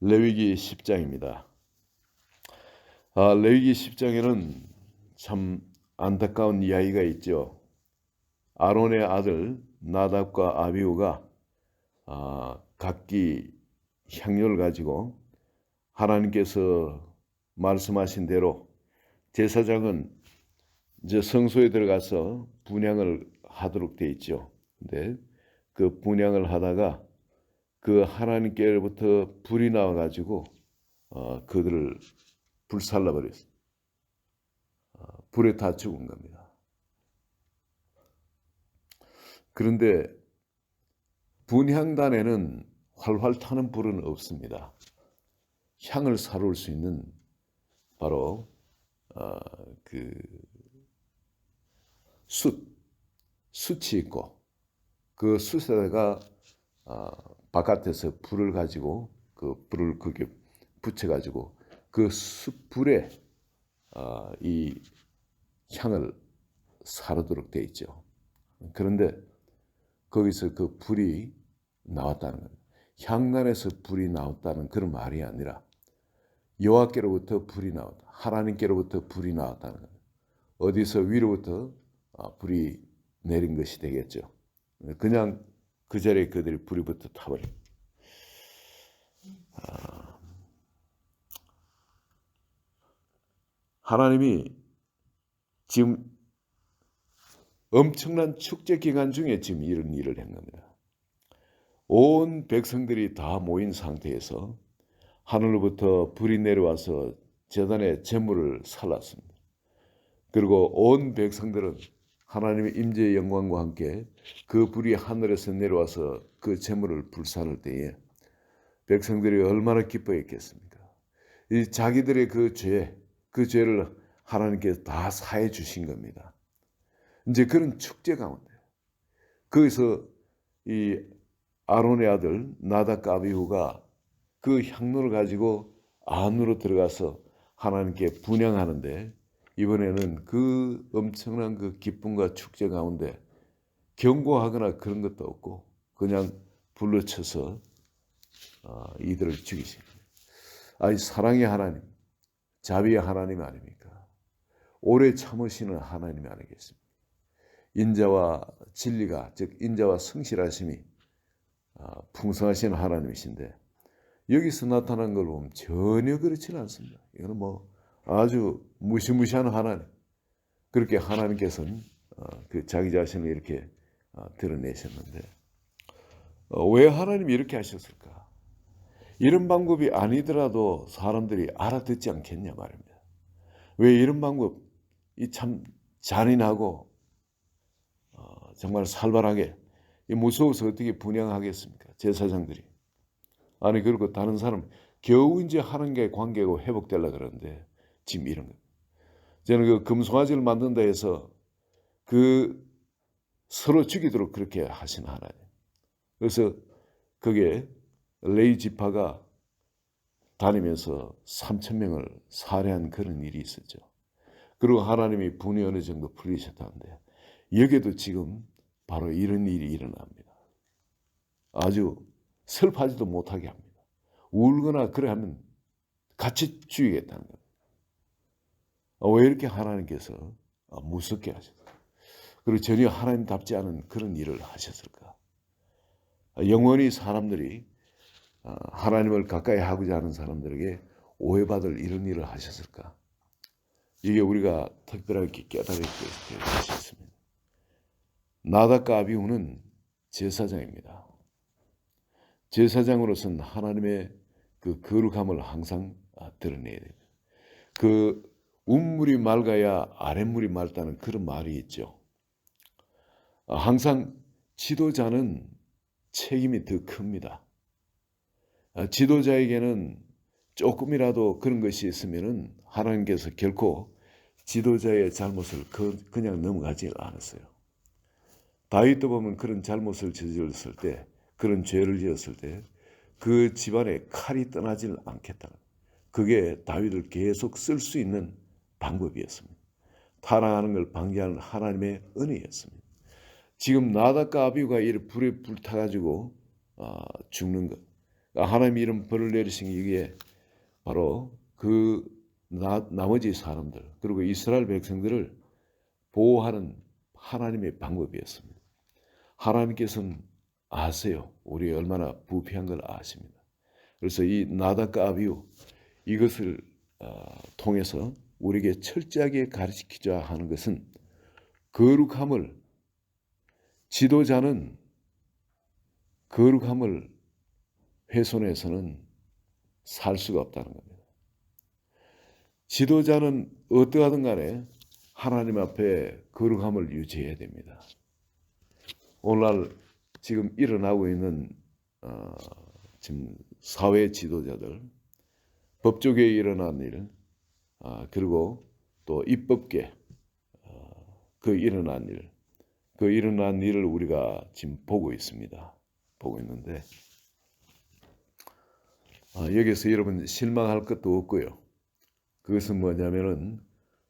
레위기 10장입니다. 레위기 10장에는 참 안타까운 이야기가 있죠. 아론의 아들 나답과 아비후가 각기 향료를 가지고 하나님께서 말씀하신 대로 제사장은 이제 성소에 들어가서 분향을 하도록 돼 있죠. 근데 그 분향을 하다가 그 하나님께로부터 불이 나와가지고 그들을 불살라 버렸어요. 불에 다 죽은 겁니다. 그런데 분향단에는 활활 타는 불은 없습니다. 향을 사로울 수 있는 바로 그 숯이 있고 그 숯에다가 바깥에서 불을 가지고 그 불을 그게 붙여가지고 그 숯불에 이 향을 사르도록 돼 있죠. 그런데 거기서 그 불이 나왔다는 거예요. 향단에서 불이 나왔다는 그런 말이 아니라 여호와께로부터 불이 나왔다. 하나님께로부터 불이 나왔다는 거예요. 어디서 위로부터 불이 내린 것이 되겠죠. 그냥 그 자리에 그들이 불이 붙어 타버려. 하나님이 지금 엄청난 축제 기간 중에 지금 이런 일을 한 겁니다. 온 백성들이 다 모인 상태에서 하늘로부터 불이 내려와서 제단의 제물을 살랐습니다. 그리고 온 백성들은 하나님의 임재의 영광과 함께 그 불이 하늘에서 내려와서 그 제물을 불살을 때에 백성들이 얼마나 기뻐했겠습니까? 이 자기들의 그 죄를 하나님께서 다 사해 주신 겁니다. 이제 그런 축제 가운데 거기서 이 아론의 아들 나답과 아비후가 그 향로를 가지고 안으로 들어가서 하나님께 분향하는데 이번에는 그 엄청난 그 기쁨과 축제 가운데 경고하거나 그런 것도 없고 그냥 불러 쳐서 이들을 죽이신 거예요. 아니 사랑의 하나님, 자비의 하나님 아닙니까? 오래 참으시는 하나님이 아니겠습니까? 인자와 진리가 즉 인자와 성실하심이 풍성하신 하나님이신데 여기서 나타난 걸 보면 전혀 그렇지는 않습니다. 이거는 뭐 아주 무시무시한 하나님. 그렇게 하나님께서는 그 자기 자신을 이렇게 드러내셨는데 왜 하나님이 이렇게 하셨을까? 이런 방법이 아니더라도 사람들이 알아듣지 않겠냐 말입니다. 왜 이런 방법이 참 잔인하고 정말 살벌하게 무서워서 어떻게 분향하겠습니까? 제사장들이. 아니 그리고 다른 사람 겨우 이제 하나님과의 관계가 회복되려고 그러는데 지금 이런 거. 저는 그 금송아지를 만든다 해서 그 서로 죽이도록 그렇게 하신 하나님. 그래서 그게 레위 지파가 다니면서 3,000명을 살해한 그런 일이 있었죠. 그리고 하나님이 분이 어느 정도 풀리셨다는데 여기에도 지금 바로 이런 일이 일어납니다. 아주 슬퍼하지도 못하게 합니다. 울거나 그래 하면 같이 죽이겠다는 겁니다. 왜 이렇게 하나님께서 무섭게 하셨을까? 그리고 전혀 하나님답지 않은 그런 일을 하셨을까? 영원히 사람들이 하나님을 가까이 하고자 하는 사람들에게 오해받을 이런 일을 하셨을까? 이게 우리가 특별하게 깨달을 것이 있습니다. 나답과 아비후는 제사장입니다. 제사장으로서는 하나님의 그 거룩함을 항상 드러내야 됩니다. 그 윗물이 맑아야 아랫물이 맑다는 그런 말이 있죠. 항상 지도자는 책임이 더 큽니다. 지도자에게는 조금이라도 그런 것이 있으면은 하나님께서 결코 지도자의 잘못을 그냥 넘어가지 않았어요. 다윗도 보면 그런 잘못을 저질렀을 때, 그런 죄를 지었을 때 그 집안에 칼이 떠나질 않겠다. 그게 다윗을 계속 쓸 수 있는 방법이었습니다. 타락하는 걸 방지하는 하나님의 은혜였습니다. 지금 나답과 아비후가 이 불에 불타가지고 죽는 것. 하나님이 이런 벌을 내리신 이게 바로 그 나머지 사람들 그리고 이스라엘 백성들을 보호하는 하나님의 방법이었습니다. 하나님께서는 아세요. 우리 얼마나 부패한 걸 아십니다. 그래서 이 나답과 아비후 이것을 통해서 우리에게 철저하게 가르치자 하는 것은 거룩함을 지도자는 거룩함을 훼손해서는 살 수가 없다는 겁니다. 지도자는 어떠하든 간에 하나님 앞에 거룩함을 유지해야 됩니다. 오늘날 지금 일어나고 있는 지금 사회 지도자들, 법조계에 일어난 일, 그리고 또 입법계 그 일어난 일을 우리가 지금 보고 있습니다. 보고 있는데 여기서 여러분 실망할 것도 없고요. 그것은 뭐냐면은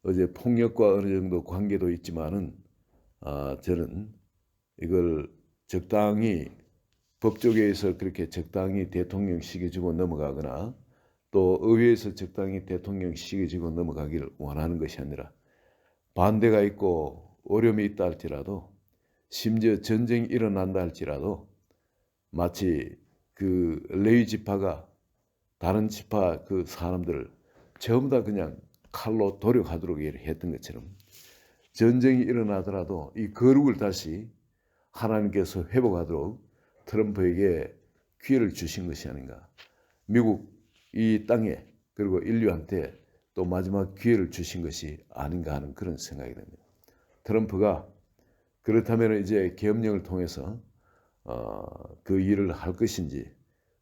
어제 폭력과 어느 정도 관계도 있지만은 저는 이걸 적당히 법조계에서 그렇게 적당히 대통령식에 주고 넘어가거나 또 의회에서 적당히 대통령식에 주고 넘어가기를 원하는 것이 아니라 반대가 있고 어려움이 있다 할지라도 심지어 전쟁이 일어난다 할지라도 마치 그 레위 지파가 다른 지파 그 사람들을 전부 다 그냥 칼로 도륙하도록 했던 것처럼 전쟁이 일어나더라도 이 거룩을 다시 하나님께서 회복하도록 트럼프에게 기회를 주신 것이 아닌가. 미국 이 땅에 그리고 인류한테 또 마지막 기회를 주신 것이 아닌가 하는 그런 생각이 듭니다. 트럼프가 그렇다면 이제 계엄령을 통해서 그 일을 할 것인지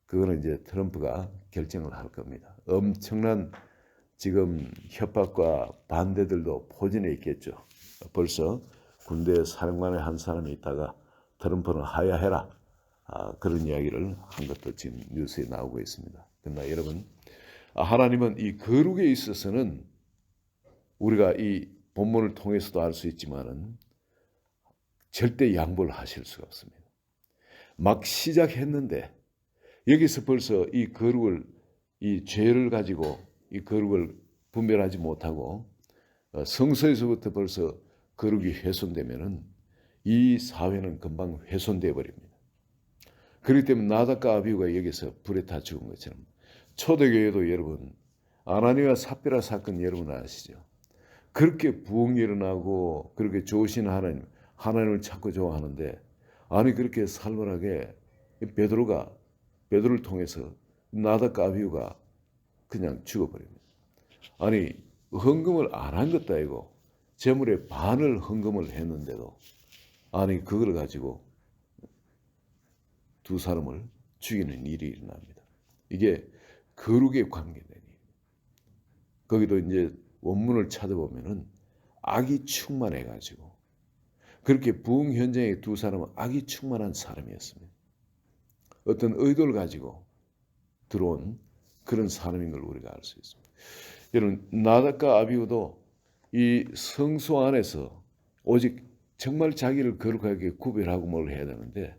그거는 이제 트럼프가 결정을 할 겁니다. 엄청난 지금 협박과 반대들도 포진해 있겠죠. 벌써 군대 사령관의 한 사람이 있다가 트럼프는 하야해라 그런 이야기를 한 것도 지금 뉴스에 나오고 있습니다. 그러나 여러분 하나님은 이 거룩에 있어서는 우리가 이 본문을 통해서도 알 수 있지만은 절대 양보를 하실 수가 없습니다. 막 시작했는데 여기서 벌써 이 거룩을 이 죄를 가지고 이 거룩을 분별하지 못하고 성서에서부터 벌써 거룩이 훼손되면은 이 사회는 금방 훼손되어 버립니다. 그렇기 때문에 나답과 아비후가 여기서 불에 타 죽은 것처럼 초대교회도 여러분 아나니와 삽비라 사건 여러분 아시죠? 그렇게 부흥이 일어나고 그렇게 좋으신 하나님을 찾고 좋아하는데 아니 그렇게 살벌하게 베드로를 통해서 나답과 아비후가 그냥 죽어버립니다. 아니 헌금을 안 한 것도 아니고 재물의 반을 헌금을 했는데도 아니 그걸 가지고 두 사람을 죽이는 일이 일어납니다. 이게 거룩에 관계된 일. 거기도 이제 원문을 찾아보면은 악이 충만해가지고 그렇게 부흥 현장에 두 사람은 악이 충만한 사람이었습니다. 어떤 의도를 가지고 들어온 그런 사람인 걸 우리가 알 수 있습니다. 여러분 나답과 아비후도 이 성소 안에서 오직 정말 자기를 거룩하게 구별하고 뭘 해야 되는데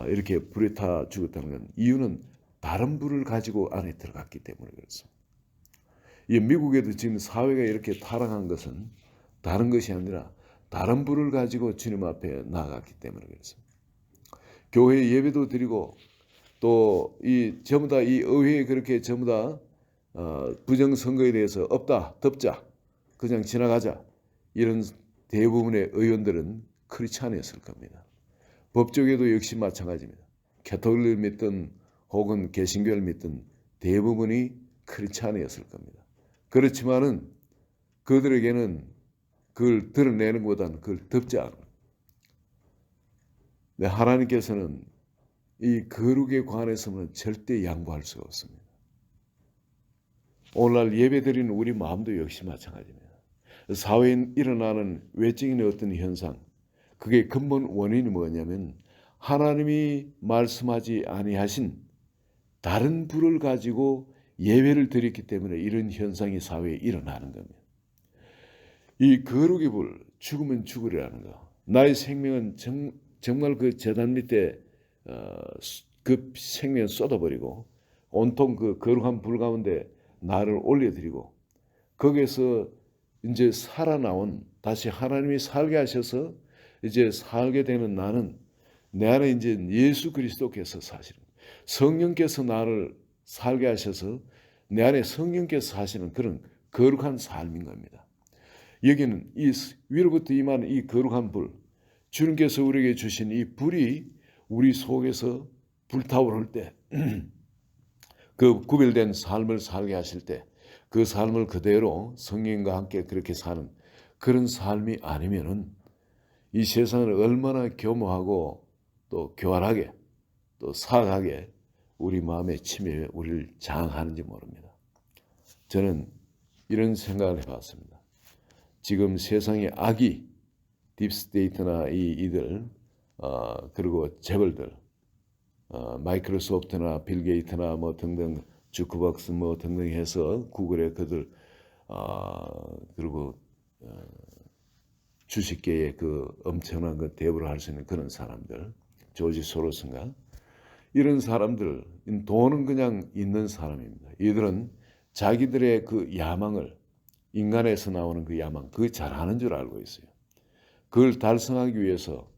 이렇게 불에 타 죽었다는 건 이유는 다른 불을 가지고 안에 들어갔기 때문에 그렇습니다. 이 미국에도 지금 사회가 이렇게 타락한 것은 다른 것이 아니라 다른 불을 가지고 주님 앞에 나아갔기 때문에 그렇습니다. 교회 예배도 드리고 또 이 전부 다 이 의회에 그렇게 전부 다 부정선거에 대해서 없다 덮자 그냥 지나가자 이런 대부분의 의원들은 크리스찬이었을 겁니다. 법조계도 역시 마찬가지입니다. 캐톨릭을 믿든 혹은 개신교를 믿든 대부분이 크리스찬이었을 겁니다. 그렇지만은 그들에게는 그걸 드러내는 것보다는 그걸 덮지 않아요. 근데 하나님께서는 이 거룩에 관해서는 절대 양보할 수가 없습니다. 오늘날 예배드리는 우리 마음도 역시 마찬가지입니다. 사회에 일어나는 외적인 어떤 현상, 그게 근본 원인이 뭐냐면 하나님이 말씀하지 아니하신 다른 불을 가지고 예배를 드렸기 때문에 이런 현상이 사회에 일어나는 겁니다. 이 거룩의 불, 죽으면 죽으리라는 거. 나의 생명은 정말 그 제단 밑에 그 생명 쏟아버리고 온통 그 거룩한 불 가운데 나를 올려드리고 거기에서 이제 살아나온 다시 하나님이 살게 하셔서 이제 살게 되는 나는 내 안에 이제 예수 그리스도께서 사시는 성령께서 나를 살게 하셔서 내 안에 성령께서 사시는 그런 거룩한 삶인 겁니다. 여기는 이 위로부터 임하는 이 거룩한 불, 주님께서 우리에게 주신 이 불이 우리 속에서 불타오를 때, 그 구별된 삶을 살게 하실 때, 그 삶을 그대로 성령과 함께 그렇게 사는 그런 삶이 아니면은 이 세상을 얼마나 교모하고 또 교활하게 또 사악하게 우리 마음에 침해 우리를 장악하는지 모릅니다. 저는 이런 생각을 해봤습니다. 지금 세상의 악이 딥스테이트나 이들 그리고 재벌들 마이크로소프트나 빌 게이트나 뭐 등등 주크박스 뭐 등등 해서 구글에 그들 그리고 주식계의 그 엄청난 그 대부를 할 수 있는 그런 사람들 조지 소로스인가 이런 사람들 돈은 그냥 있는 사람입니다. 이들은 자기들의 그 야망을 인간에서 나오는 그 야망 그거 잘하는 줄 알고 있어요. 그걸 달성하기 위해서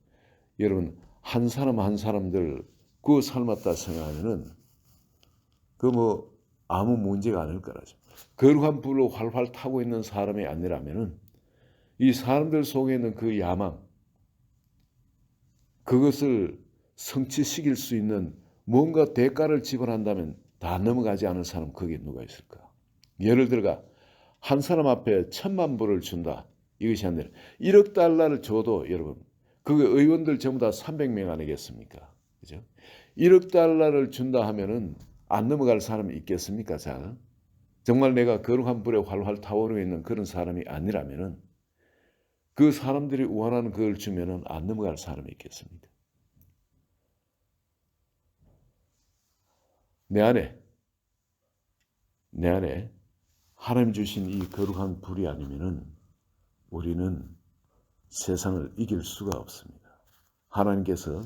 여러분 한 사람 한 사람들 그 삶았다 생각하면은 그 뭐 아무 문제가 아닐 거라죠. 거룩한 불로 활활 타고 있는 사람이 아니라면은 이 사람들 속에 있는 그 야망 그것을 성취시킬 수 있는 뭔가 대가를 지불한다면 다 넘어가지 않은 사람 거기에 누가 있을까? 예를 들어가 한 사람 앞에 1,000만 불을 준다. 이것이 아니라 1억 달러를 줘도 여러분 그 의원들 전부 다 300명 아니겠습니까? 그죠? 1억 달러를 준다 하면은 안 넘어갈 사람이 있겠습니까? 잘 정말 내가 거룩한 불에 활활 타오르고 있는 그런 사람이 아니라면은 그 사람들이 원하는 그걸 주면은 안 넘어갈 사람이 있겠습니까? 내 안에 하나님 주신 이 거룩한 불이 아니면은 우리는 세상을 이길 수가 없습니다. 하나님께서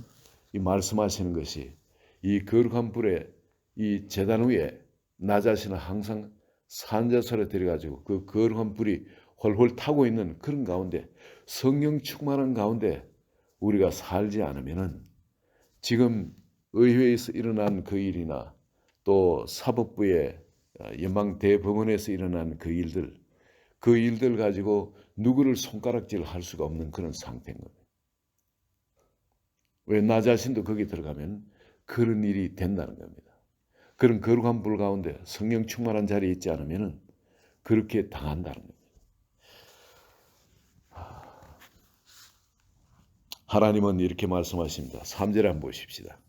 이 말씀하시는 것이 이 거룩한 불에 이 제단 위에 나 자신을 항상 산자설에 들여가지고 그 거룩한 불이 홀홀 타고 있는 그런 가운데 성령 충만한 가운데 우리가 살지 않으면은 지금 의회에서 일어난 그 일이나 또 사법부의 연방대법원에서 일어난 그 일들 가지고 누구를 손가락질 할 수가 없는 그런 상태인 거예요. 왜 나 자신도 거기 들어가면 그런 일이 된다는 겁니다. 그런 거룩한 불 가운데 성령 충만한 자리에 있지 않으면 그렇게 당한다는 겁니다. 하나님은 이렇게 말씀하십니다. 3절에 한번 보십시다.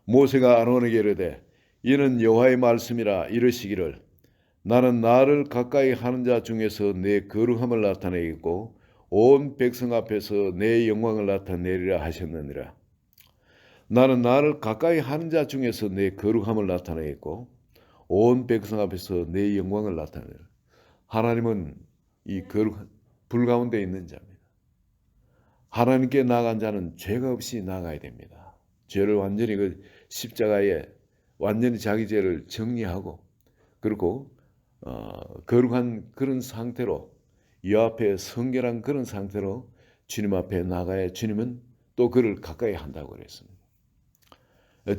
모세가 아론에게 이르되 이는 여호와의 말씀이라 이르시기를 나는 나를 가까이 하는 자 중에서 내 거룩함을 나타내겠고 온 백성 앞에서 내 영광을 나타내리라 하셨느니라. 나는 나를 가까이 하는 자 중에서 내 거룩함을 나타내겠고 온 백성 앞에서 내 영광을 나타내리라. 하나님은 이 거룩한 불 가운데 있는 자입니다. 하나님께 나아간 자는 죄가 없이 나아가야 됩니다. 죄를 완전히 그 십자가에 완전히 자기 죄를 정리하고 그리고 거룩한 그런 상태로 이 앞에 성결한 그런 상태로 주님 앞에 나가야 주님은 또 그를 가까이 한다고 그랬습니다.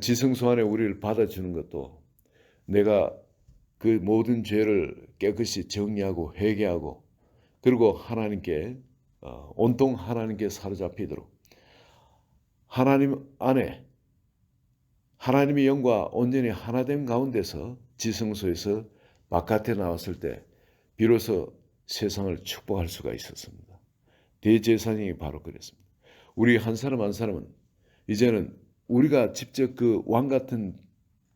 지성소 안에 우리를 받아주는 것도 내가 그 모든 죄를 깨끗이 정리하고 회개하고 그리고 하나님께 온통 하나님께 사로잡히도록 하나님 안에 하나님의 영과 온전히 하나됨 가운데서 지성소에서 바깥에 나왔을 때 비로소 세상을 축복할 수가 있었습니다. 대제사장이 바로 그랬습니다. 우리 한 사람 한 사람은 이제는 우리가 직접 그 왕 같은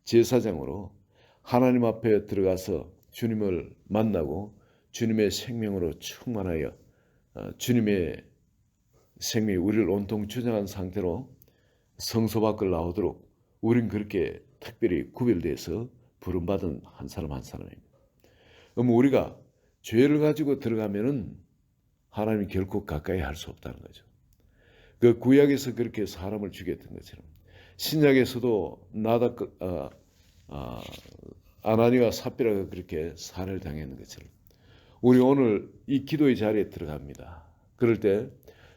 제사장으로 하나님 앞에 들어가서 주님을 만나고 주님의 생명으로 충만하여 주님의 생명이 우리를 온통 주장한 상태로 성소 밖을 나오도록 우린 그렇게 특별히 구별돼서 부름받은 한 사람 한 사람입니다. 그럼 우리가 죄를 가지고 들어가면은 하나님이 결코 가까이 할 수 없다는 거죠. 그 구약에서 그렇게 사람을 죽였던 것처럼 신약에서도 아나니와 삽비라가 그렇게 살해를 당했는 것처럼 우리 오늘 이 기도의 자리에 들어갑니다. 그럴 때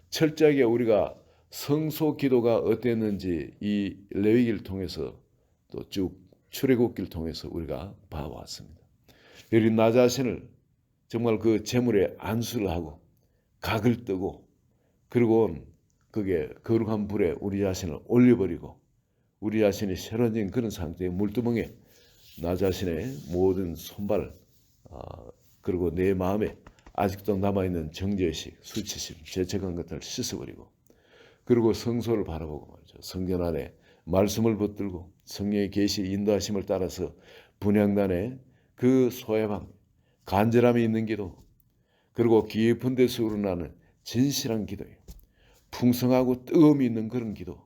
철저하게 우리가 성소 기도가 어땠는지 이 레위기를 통해서 또 쭉 출애굽기를 통해서 우리가 봐왔습니다. 우리 나 자신을 정말 그 제물에 안수를 하고 각을 뜨고 그리고 그게 거룩한 불에 우리 자신을 올려버리고 우리 자신이 새로워진 그런 상태의 물두멍에 나 자신의 모든 손발 그리고 내 마음에 아직도 남아있는 정죄의식, 수치심, 죄책한 것들을 씻어버리고 그리고 성소를 바라보고 말이죠. 성전 안에 말씀을 붙들고 성령의 계시 인도하심을 따라서 분향단에 그 소외방, 간절함이 있는 기도 그리고 깊은 데서 우러나는 진실한 기도예요. 풍성하고 뜨거움이 있는 그런 기도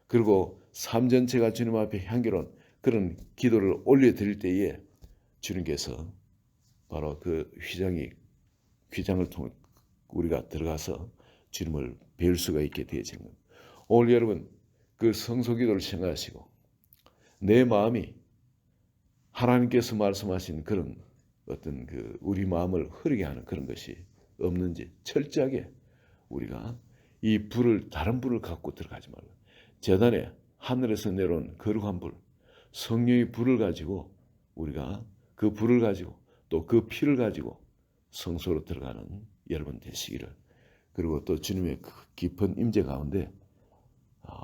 그리고 삶 전체가 주님 앞에 향기로운 그런 기도를 올려드릴 때에 주님께서 바로 그 휘장을 통해 우리가 들어가서 주님을 뵐 수가 있게 되어지는 겁니다. 오늘 여러분 그 성소기도를 생각하시고 내 마음이 하나님께서 말씀하신 그런 어떤 그 우리 마음을 흐르게 하는 그런 것이 없는지 철저하게 우리가 이 불을 다른 불을 갖고 들어가지 말고 제단에 하늘에서 내려온 거룩한 불 성령의 불을 가지고 우리가 그 불을 가지고 또 그 피를 가지고 성소로 들어가는 여러분 되시기를 그리고 또 주님의 그 깊은 임재 가운데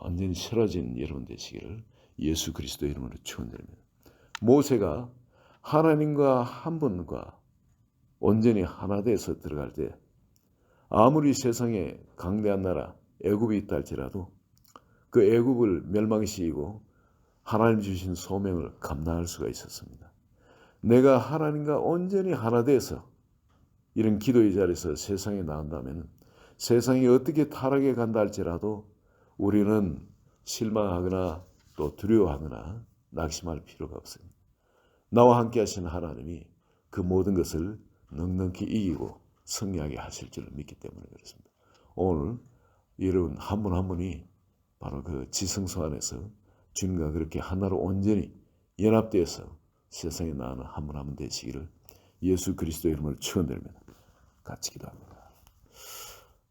완전히 새로워진 여러분 되시기를 예수 그리스도 이름으로 축원드립니다. 모세가 하나님과 한 분과 온전히 하나 돼서 들어갈 때 아무리 세상에 강대한 나라 애굽이 있다 할지라도 그 애굽을 멸망시키고 하나님 주신 소명을 감당할 수가 있었습니다. 내가 하나님과 온전히 하나 돼서 이런 기도의 자리에서 세상에 나온다면 세상이 어떻게 타락해 간다 할지라도 우리는 실망하거나 또 두려워하거나 낙심할 필요가 없습니다. 나와 함께 하신 하나님이 그 모든 것을 넉넉히 이기고 승리하게 하실 줄 믿기 때문에 그렇습니다. 오늘 여러분 한 분 한 분이 바로 그 지성소 안에서 주님과 그렇게 하나로 온전히 연합되어서 세상에 나가는 한 분 한 분 되시기를 예수 그리스도 이름으로 축원드립니다. 같이 기도합니다.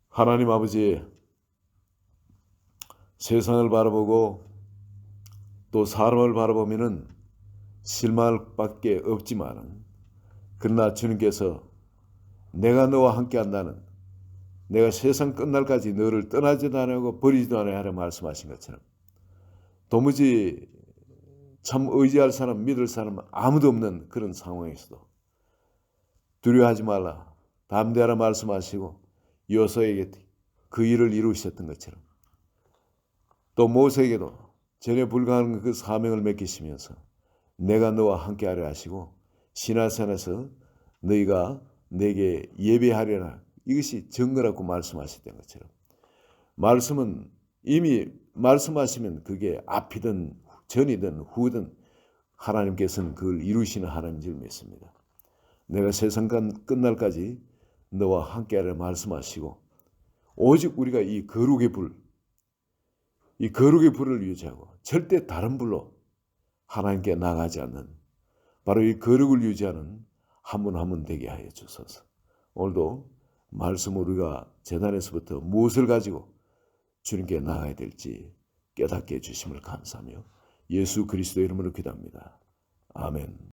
하나님 아버지 세상을 바라보고 또 사람을 바라보면은 실망할 밖에 없지만 그러나 주님께서 내가 너와 함께 한다는 내가 세상 끝날까지 너를 떠나지도 않고 버리지도 않아야 하라 말씀하신 것처럼 도무지 참 의지할 사람 믿을 사람 아무도 없는 그런 상황에서도 두려워하지 말라 담대하라 말씀하시고 여호수아에게 그 일을 이루셨던 것처럼 또 모세에게도 전혀 불가능한 그 사명을 맡기시면서 내가 너와 함께하려 하시고 시내산에서 너희가 내게 예배하려나 이것이 증거라고 말씀하셨던 것처럼 말씀은 이미 말씀하시면 그게 앞이든 전이든 후든 하나님께서는 그걸 이루시는 하나님인 줄 믿습니다. 내가 세상 끝날까지 너와 함께하려 말씀하시고 오직 우리가 이 거룩의 불을 유지하고 절대 다른 불로 하나님께 나가지 않는 바로 이 거룩을 유지하는 한 분 한 분 되게 하여 주소서. 오늘도 말씀 우리가 제단에서부터 무엇을 가지고 주님께 나가야 될지 깨닫게 해주심을 감사하며 예수 그리스도 이름으로 기도합니다. 아멘.